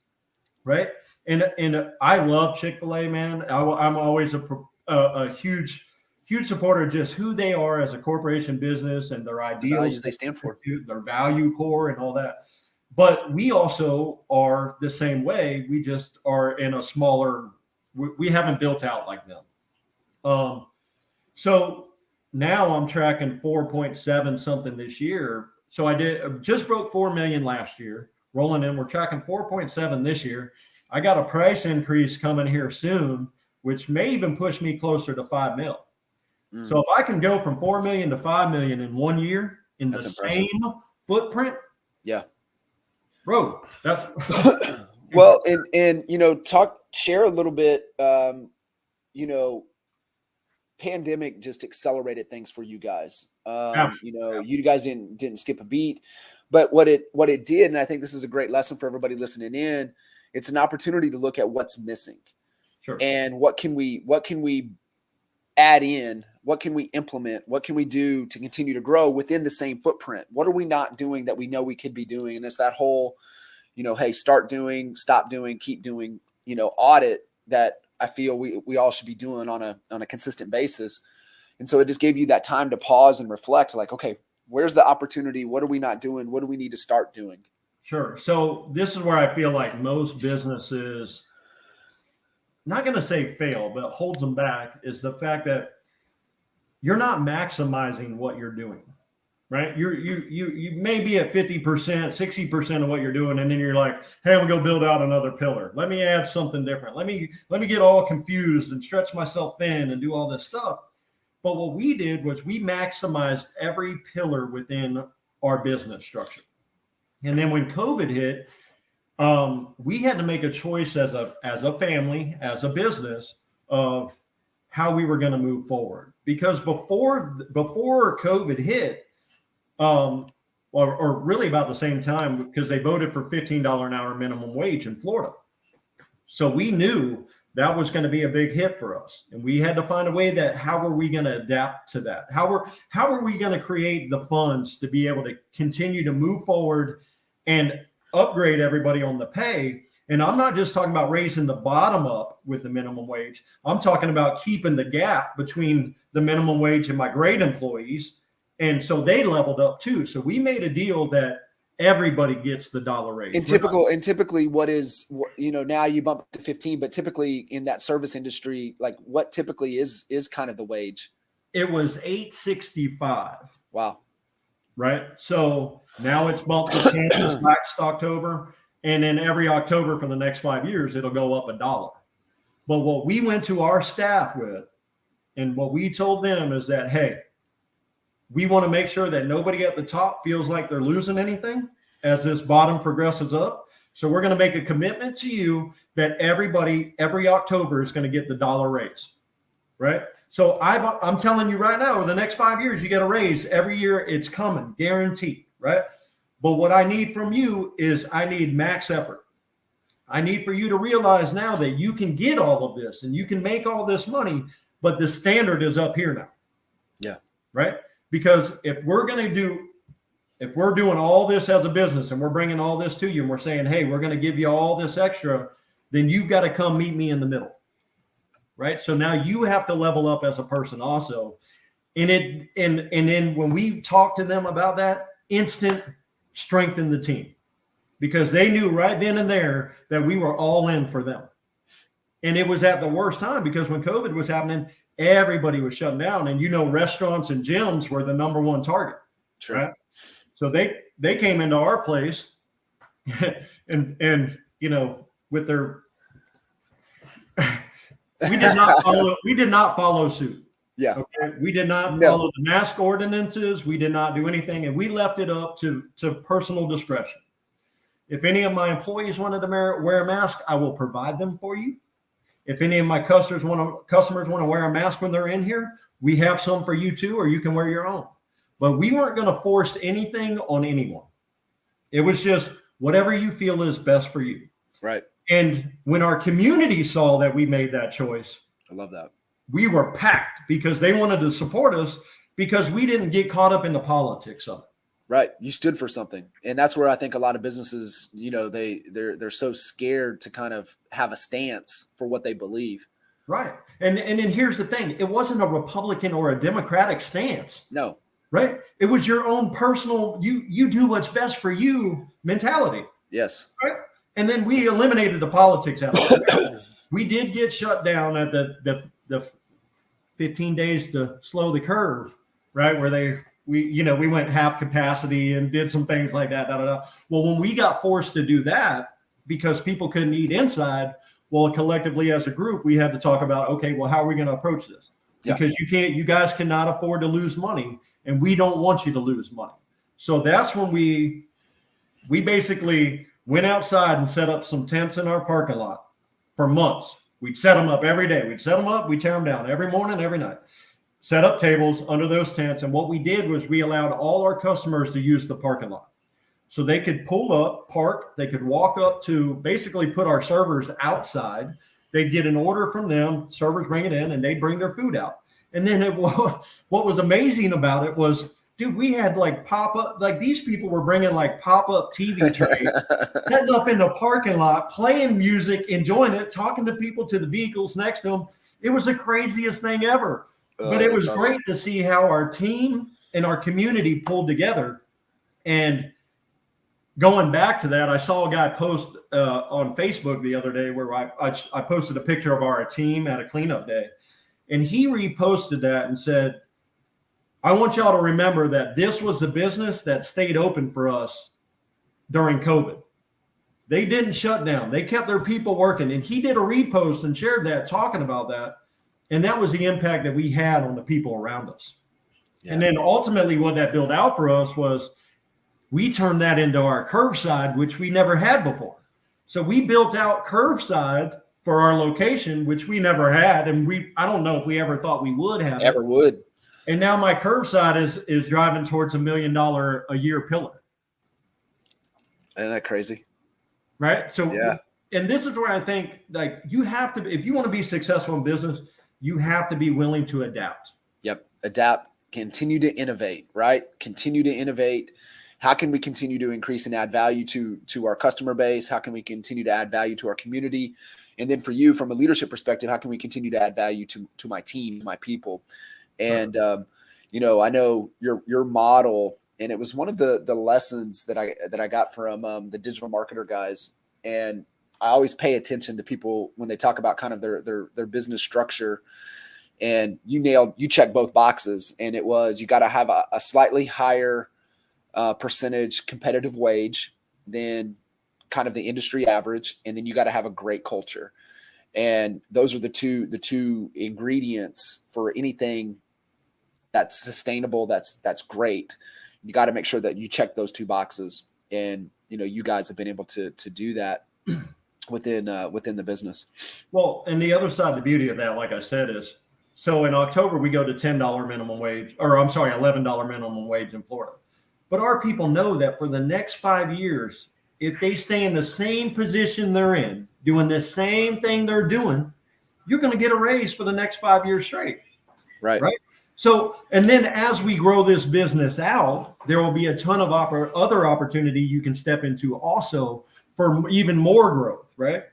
Right. And I love Chick-fil-A, man. I'm always a huge supporter of just who they are as a corporation business and their ideals, the values they stand for, their value core and all that. But we also are the same way. We just are in a smaller, we haven't built out like them. So now I'm tracking 4.7 something this year. So I just broke 4 million last year. Rolling in, we're tracking 4.7 this year. I got a price increase coming here soon, which may even push me closer to 5 mil. So if I can go from 4 million to 5 million in 1 year in the same footprint, yeah, bro, that's well. And share a little bit. Pandemic just accelerated things for you guys. You guys didn't skip a beat. But what it did, and I think this is a great lesson for everybody listening in, it's an opportunity to look at what's missing. Sure. And what can we add in? What can we implement? What can we do to continue to grow within the same footprint? What are we not doing that we know we could be doing? And it's that whole, hey, start doing, stop doing, keep doing, audit that I feel we all should be doing on a consistent basis. And so it just gave you that time to pause and reflect like, okay, where's the opportunity? What are we not doing? What do we need to start doing? Sure. So this is where I feel like most businesses, not going to say fail, but holds them back is the fact that you're not maximizing what you're doing, right? You may be at 50%, 60% of what you're doing. And then you're like, hey, I'm gonna go build out another pillar. Let me add something different. Let me get all confused and stretch myself thin and do all this stuff. But what we did was we maximized every pillar within our business structure. And then when COVID hit, we had to make a choice as a family, as a business, of how we were going to move forward. Because before COVID hit, or really about the same time, because they voted for $15 an hour minimum wage in Florida. So we knew that was going to be a big hit for us. And we had to find a way that how were we going to adapt to that? How are we going to create the funds to be able to continue to move forward and upgrade everybody on the pay? And I'm not just talking about raising the bottom up with the minimum wage. I'm talking about keeping the gap between the minimum wage and my great employees. And so they leveled up too. So we made a deal that everybody gets the dollar raise. And typically now you bump to 15, but typically in that service industry, like what typically is kind of the wage? It was $8.65. Wow. Right. So now it's bumped to 10 next October. And then every October for the next 5 years, it'll go up $1. But what we went to our staff with and what we told them is that, hey, we want to make sure that nobody at the top feels like they're losing anything as this bottom progresses up. So we're going to make a commitment to you that everybody, every October is going to get the dollar raise. Right. So I'm telling you right now, over the next 5 years, you get a raise every year. It's coming, guaranteed. Right. But what I need from you is I need max effort. I need for you to realize now that you can get all of this and you can make all this money, but the standard is up here now. Yeah. Right. Because if we're doing all this as a business and we're bringing all this to you and we're saying, hey, we're going to give you all this extra, then you've got to come meet me in the middle. Right. So now you have to level up as a person also. And then when we talked to them about that, instant strengthen the team, because they knew right then and there that we were all in for them. And it was at the worst time because when COVID was happening, everybody was shutting down, and restaurants and gyms were the number one target. Sure. Right? So they came into our place and with their we did not follow suit. Yeah. Okay? We did not follow the mask ordinances. We did not do anything, and we left it up to personal discretion. If any of my employees wanted to wear a mask, I will provide them for you. If any of my customers want to wear a mask when they're in here, we have some for you too, or you can wear your own. But we weren't going to force anything on anyone. It was just whatever you feel is best for you. Right. And when our community saw that we made that choice, I love that. We were packed because they wanted to support us because we didn't get caught up in the politics of it. Right. You stood for something. And that's where I think a lot of businesses, they're so scared to kind of have a stance for what they believe. Right. And then here's the thing. It wasn't a Republican or a Democratic stance. No. Right. It was your own personal, you do what's best for you mentality. Yes. Right. And then we eliminated the politics out of it. We did get shut down at the 15 days to slow the curve, right? Where we went half capacity and did some things like that. Well, when we got forced to do that because people couldn't eat inside, well, collectively as a group, we had to talk about, okay, well, how are we going to approach this? Yeah. Because you guys cannot afford to lose money, and we don't want you to lose money. So that's when we basically went outside and set up some tents in our parking lot for months. We'd set them up every day. We'd set them up. We'd tear them down every morning, every night. Set up tables under those tents. And what we did was we allowed all our customers to use the parking lot. So they could pull up, park. They could walk up to basically put our servers outside. They'd get an order from them. Servers bring it in, and they'd bring their food out. And then what was amazing about it was, dude, we had pop-up, these people were bringing pop-up TV trays, setting up in the parking lot, playing music, enjoying it, talking to people to the vehicles next to them. It was the craziest thing ever. But it was great to see how our team and our community pulled together. And going back to that, I saw a guy post on Facebook the other day where I posted a picture of our team at a cleanup day. And he reposted that and said, I want y'all to remember that this was the business that stayed open for us during COVID. They didn't shut down. They kept their people working. And he did a repost and shared that, talking about that. And that was the impact that we had on the people around us. Yeah. And then ultimately what that built out for us was we turned that into our curbside, which we never had before. So we built out curbside for our location, which we never had. And I don't know if we ever thought we would have. Ever would. And now my curbside is driving towards $1 million a year pillar. Isn't that crazy? Right. So, yeah. And this is where I think you have to, if you want to be successful in business, you have to be willing to adapt. Yep. Adapt, continue to innovate, right? Continue to innovate. How can we continue to increase and add value to our customer base? How can we continue to add value to our community? And then for you, from a leadership perspective, how can we continue to add value to my team, my people? And, I know your model And it was one of the lessons that I got from the digital marketer guys. And I always pay attention to people when they talk about kind of their business structure. And you check both boxes. And it was, you got to have a slightly higher percentage competitive wage than kind of the industry average. And then you got to have a great culture. And those are the two ingredients for anything that's sustainable. That's great. You got to make sure that you check those two boxes. And, you guys have been able to do that within the business. Well, and the other side, the beauty of that, like I said, is, so in October, we go to $10 minimum wage, or I'm sorry, $11 minimum wage in Florida. But our people know that for the next 5 years, if they stay in the same position they're in, doing the same thing they're doing, you're going to get a raise for the next 5 years straight. Right. So, and then as we grow this business out, there will be a ton of other opportunity you can step into also for even more growth, right?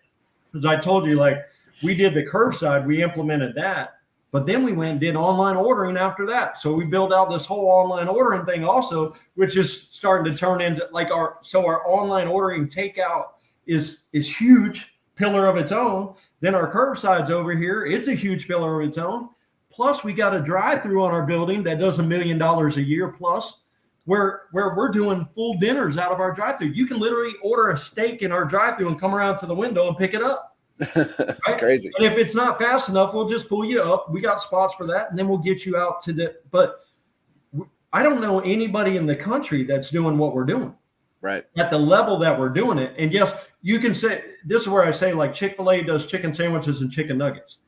Because I told you, like, we did the curbside, we implemented that, but then we went and did online ordering after that. So we built out this whole online ordering thing also, which is starting to turn into like our online ordering takeout is huge, pillar of its own. Then our curbside's over here. It's a huge pillar of its own. Plus, we got a drive-through on our building that does $1 million a year plus, where we're doing full dinners out of our drive-through. You can literally order a steak in our drive-through and come around to the window and pick it up. That's right? crazy. And if it's not fast enough, we'll just pull you up. We got spots for that, and then we'll get you out to the. But I don't know anybody in the country that's doing what we're doing. Right. At the level that we're doing it. And yes, you can say, this is where I say, like, Chick-fil-A does chicken sandwiches and chicken nuggets.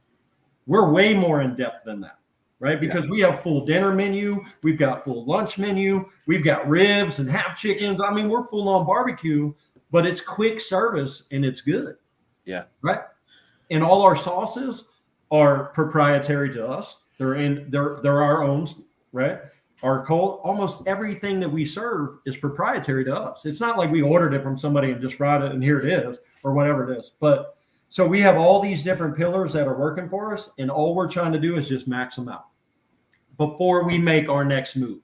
We're way more in depth than that, right? Because we have full dinner menu. We've got full lunch menu. We've got ribs and half chickens. I mean, we're full on barbecue, but it's quick service and it's good. Yeah. Right. And all our sauces are proprietary to us. They're our own, right? Our almost everything that we serve is proprietary to us. It's not like we ordered it from somebody and just fried it and here it is or whatever it is. But so we have all these different pillars that are working for us, and all we're trying to do is just max them out before we make our next move,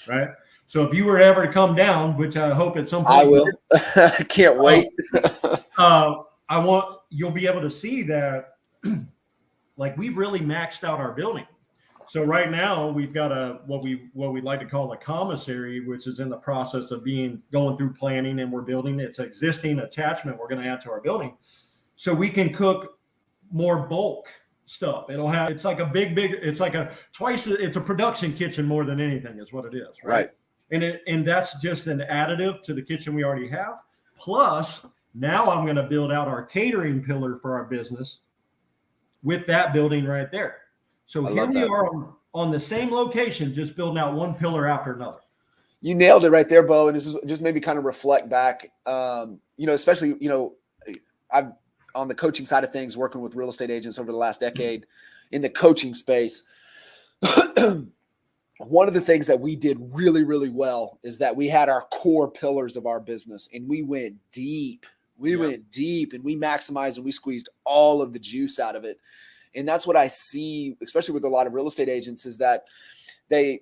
right? So if you were ever to come down, which I hope at some point I will. I can't wait. You'll be able to see that, like, we've really maxed out our building. So right now we've got what we like to call a commissary, which is in the process of going through planning, and we're building. It's an existing attachment we're going to add to our building. So we can cook more bulk stuff. It's like it's a production kitchen more than anything is what it is. Right. And that's just an additive to the kitchen we already have. Plus now I'm going to build out our catering pillar for our business with that building right there. So here we are on the same location, just building out one pillar after another. You nailed it right there, Beau. And this is just maybe kind of reflect back, especially, I've on the coaching side of things, working with real estate agents over the last decade in the coaching space. One of the things that we did really, really well is that we had our core pillars of our business, and we went deep. Went deep, and we maximized and we squeezed all of the juice out of it. And that's what I see, especially with a lot of real estate agents, is that they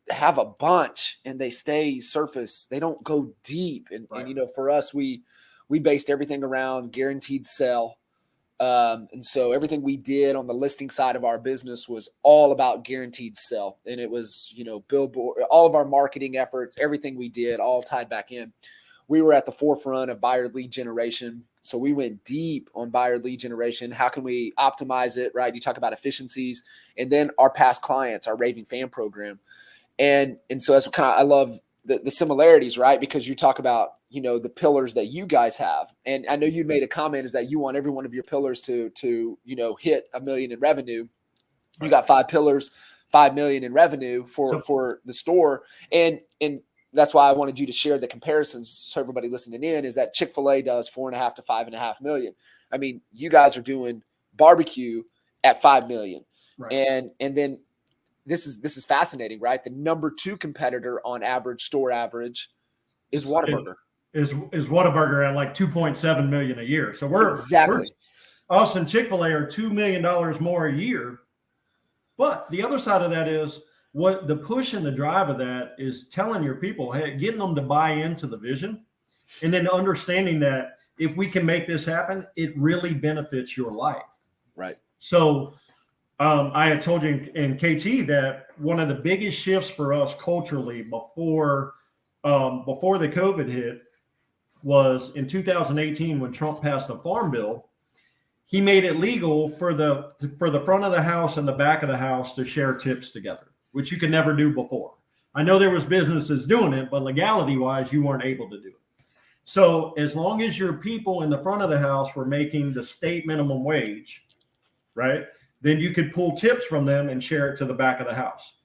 have a bunch and they stay surface. They don't go deep. And for us, we based everything around guaranteed sell. And so everything we did on the listing side of our business was all about guaranteed sell. And it was, billboard, all of our marketing efforts, everything we did all tied back in. We were at the forefront of buyer lead generation. So we went deep on buyer lead generation. How can we optimize it, right? You talk about efficiencies, and then our past clients, our raving fan program. And so that's I love the similarities, right? Because you talk about, the pillars that you guys have. And I know you made a comment is that you want every one of your pillars to hit $1 million in revenue. You got 5 pillars, 5 million in revenue for the store. And that's why I wanted you to share the comparisons. So everybody listening in is that Chick-fil-A does 4.5 to 5.5 million. I mean, you guys are doing barbecue at 5 million. Right. And then this is fascinating, right? The number 2 competitor on average, store average, is Whataburger. Is Whataburger at like 2.7 million a year. So us and Chick-fil-A are $2 million more a year. But the other side of that is what the push and the drive of that is telling your people, hey, getting them to buy into the vision, and then understanding that if we can make this happen, it really benefits your life. Right. So I had told you in KT that one of the biggest shifts for us culturally before the COVID hit was in 2018 when Trump passed the Farm Bill. He made it legal for the front of the house and the back of the house to share tips together, which you could never do before. I know there was businesses doing it, but legality wise, you weren't able to do it. So as long as your people in the front of the house were making the state minimum wage, right, then you could pull tips from them and share it to the back of the house.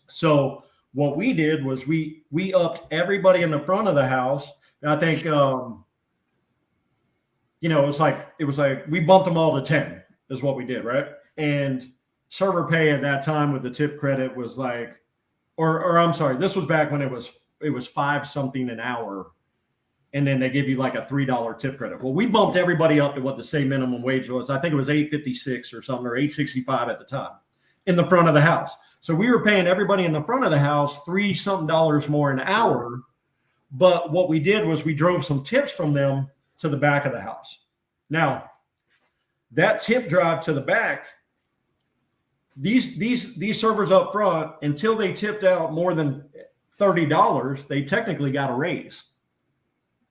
So what we did was we upped everybody in the front of the house. And I think, it was like we bumped them all to 10 is what we did, right? And server pay at that time with the tip credit was like, or I'm sorry, this was back when it was $5 something an hour. And then they give you like a $3 tip credit. Well, we bumped everybody up to what the state minimum wage was. I think it was $8.56 or something, or $8.65 at the time in the front of the house. So we were paying everybody in the front of the house $3 something more an hour. But what we did was we drove some tips from them to the back of the house. Now, that tip drive to the back, these servers up front, until they tipped out more than $30, they technically got a raise.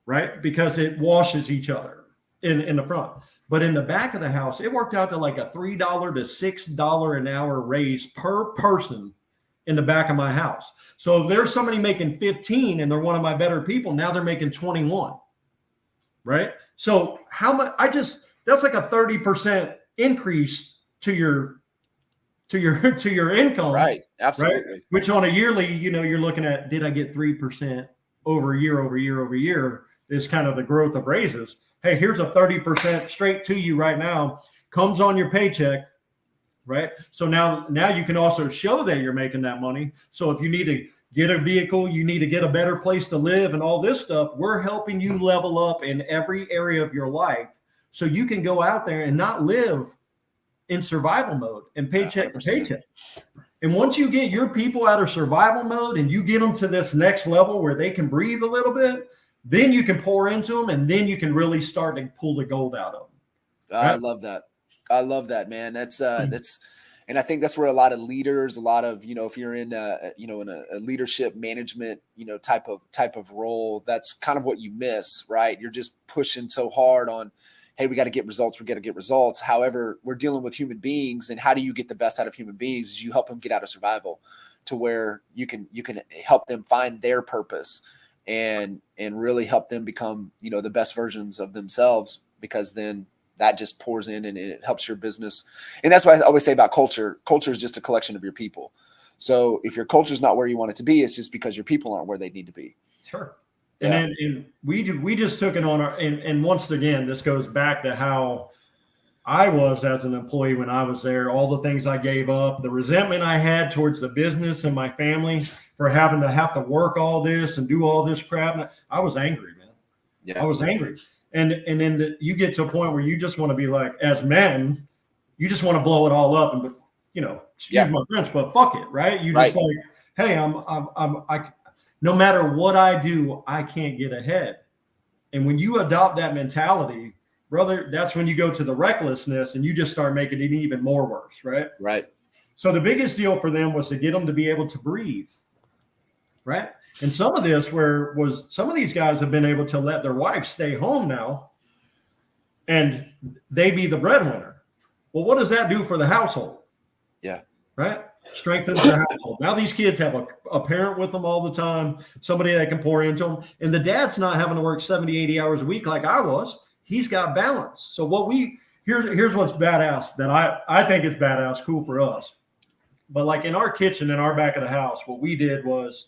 Right? Because it washes each other in the front. But in the back of the house, it worked out to like a $3 to $6 an hour raise per person in the back of my house. So if there's somebody making 15 and they're one of my better people, now they're making 21. Right? So how much that's like a 30% increase to your income. Right. Absolutely. Right? Which on a yearly, you're looking at, did I get 3% over year is kind of the growth of raises. Hey, here's a 30% straight to you right now, comes on your paycheck, right? So now you can also show that you're making that money. So if you need to get a vehicle, you need to get a better place to live and all this stuff, we're helping you level up in every area of your life so you can go out there and not live in survival mode and paycheck 100%. To paycheck. And once you get your people out of survival mode and you get them to this next level where they can breathe a little bit, then you can pour into them, and then you can really start to pull the gold out of them. Right? I love that, man. That's and I think that's where a lot of leaders, a lot of, if you're in a leadership management, type of role, that's kind of what you miss, right? You're just pushing so hard on, hey, we got to get results. We got to get results. However, we're dealing with human beings, and how do you get the best out of human beings? Is you help them get out of survival to where you can help them find their purpose and really help them become, the best versions of themselves, because then that just pours in and it helps your business. And that's why I always say about culture. Culture is just a collection of your people. So if your culture is not where you want it to be, it's just because your people aren't where they need to be. Sure. Yeah. And we just took it on and once again, this goes back to how I was as an employee when I was there, all the things I gave up, the resentment I had towards the business and my family for having to have to work all this and do all this crap. I was angry, man. Yeah. I was angry. And then you get to a point where you just want to be like, as men, you just want to blow it all up and, excuse my French, but fuck it. Right. You just like, hey, I no matter what I do, I can't get ahead. And when you adopt that mentality, brother, that's when you go to the recklessness and you just start making it even more worse, right? Right. So the biggest deal for them was to get them to be able to breathe, right? And some of these guys have been able to let their wife stay home now and they be the breadwinner. Well, what does that do for the household? Yeah. Right? Strengthens the household. Now these kids have a parent with them all the time, somebody that can pour into them. And the dad's not having to work 70, 80 hours a week like I was. He's got balance. So here's what's badass that I think is badass, cool for us. But like in our kitchen, in our back of the house, what we did was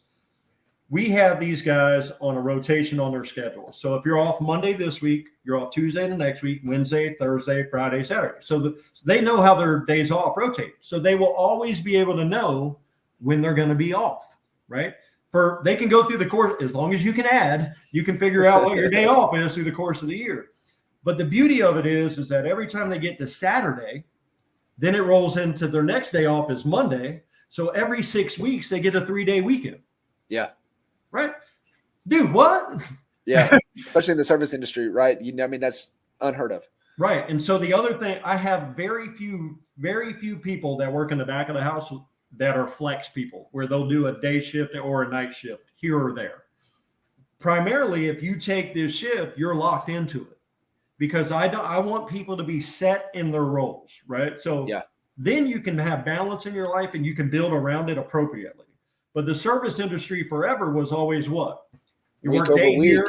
we have these guys on a rotation on their schedule. So if you're off Monday this week, you're off Tuesday the next week, Wednesday, Thursday, Friday, Saturday. So they know how their days off rotate. So they will always be able to know when they're going to be off, right? They can go through the course, as long as you can figure out what your day off is through the course of the year. But the beauty of it is that every time they get to Saturday, then it rolls into their next day off is Monday. So every 6 weeks, they get a 3-day weekend. Yeah. Right. Dude, what? Yeah. Especially in the service industry, right? I mean, that's unheard of. Right. And so the other thing, I have very few people that work in the back of the house that are flex people, where they'll do a day shift or a night shift here or there. Primarily, if you take this shift, you're locked into it, because I want people to be set in their roles, right? So then you can have balance in your life and you can build around it appropriately. But the service industry forever was always what? You work day here,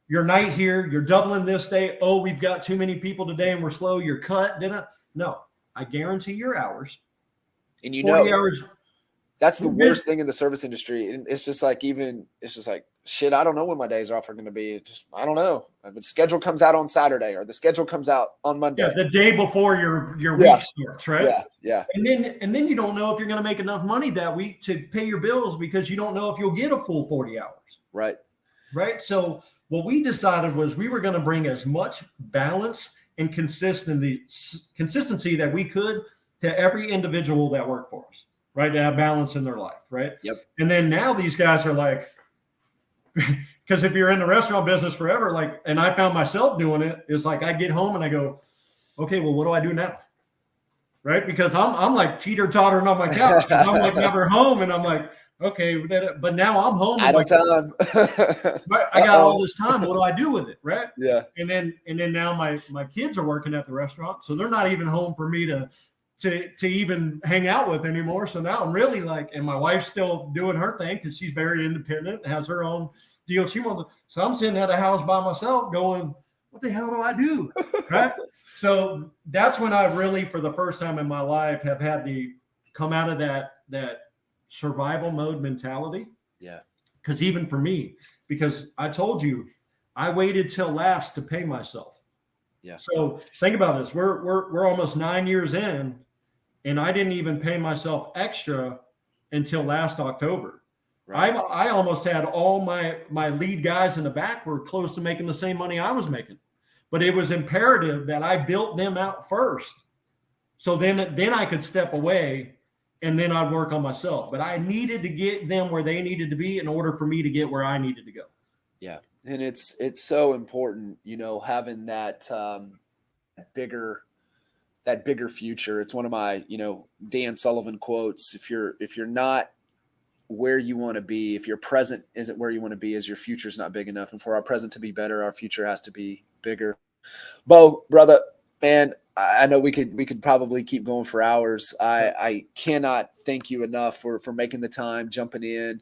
your night here, you're doubling this day. Oh, we've got too many people today and we're slow. You're cut. No, I guarantee your hours. And 40 hours. That's the worst thing in the service industry. And it's just like, shit, I don't know when my days off are going to be. I don't know. The schedule comes out on Saturday, or the schedule comes out on Monday. Yeah, the day before your week starts, right? Yeah, yeah. And then you don't know if you're going to make enough money that week to pay your bills, because you don't know if you'll get a full 40 hours. Right. Right. So what we decided was we were going to bring as much balance and consistency that we could to every individual that worked for us, right? To have balance in their life, right? Yep. And then now these guys are like, because if you're in the restaurant business forever, like, and I found myself doing it, it's like I get home and I go, okay, well, what do I do now? Right? Because I'm like teeter-tottering on my couch. I'm like never home, and I'm like, okay, but now I'm home. I time. I got all this time. What do I do with it? Right? Yeah. And then now my kids are working at the restaurant, so they're not even home for me to even hang out with anymore. So now I'm really like, and my wife's still doing her thing because she's very independent, has her own deal she wants. So I'm sitting at the house by myself going, what the hell do I do? Right? So that's when I really, for the first time in my life, have had to come out of that survival mode mentality. Yeah. Because even for me, because I told you, I waited till last to pay myself. Yeah. So think about this. We're almost 9 years in, and I didn't even pay myself extra until last October. Right. I almost had all my lead guys in the back were close to making the same money I was making. But it was imperative that I built them out first. So then I could step away, and then I'd work on myself. But I needed to get them where they needed to be in order for me to get where I needed to go. Yeah. And it's so important, having that bigger future. It's one of my, Dan Sullivan quotes. If you're not where you want to be, if your present isn't where you want to be, as your future's not big enough. And for our present to be better, our future has to be bigger. Beau, brother, man, I know we could probably keep going for hours. I cannot thank you enough for making the time, jumping in,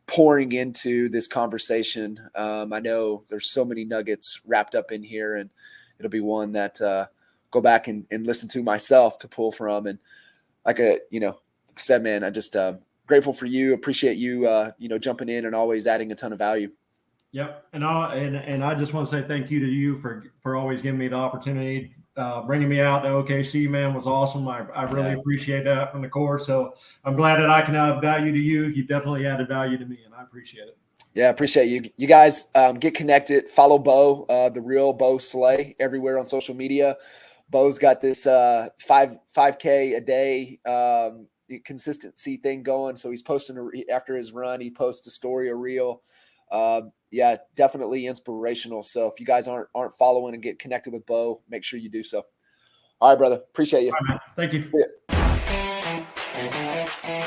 pouring into this conversation. I know there's so many nuggets wrapped up in here, and it'll be one that go back and listen to myself to pull from. And like I said, man, I just grateful for you. Appreciate you, jumping in and always adding a ton of value. Yep. And I just want to say thank you to you for always giving me the opportunity, bringing me out to OKC, man, was awesome. I really appreciate that from the core. So I'm glad that I can add value to you. You've definitely added value to me, and I appreciate it. Yeah, appreciate you. You guys get connected. Follow Beau, the real Beau Slay, everywhere on social media. Beau's got this 5K a day consistency thing going. So he's posting after his run, he posts a story, a reel. Definitely inspirational. So if you guys aren't following and get connected with Beau, make sure you do so. All right, brother. Appreciate you. All right, thank you. See ya.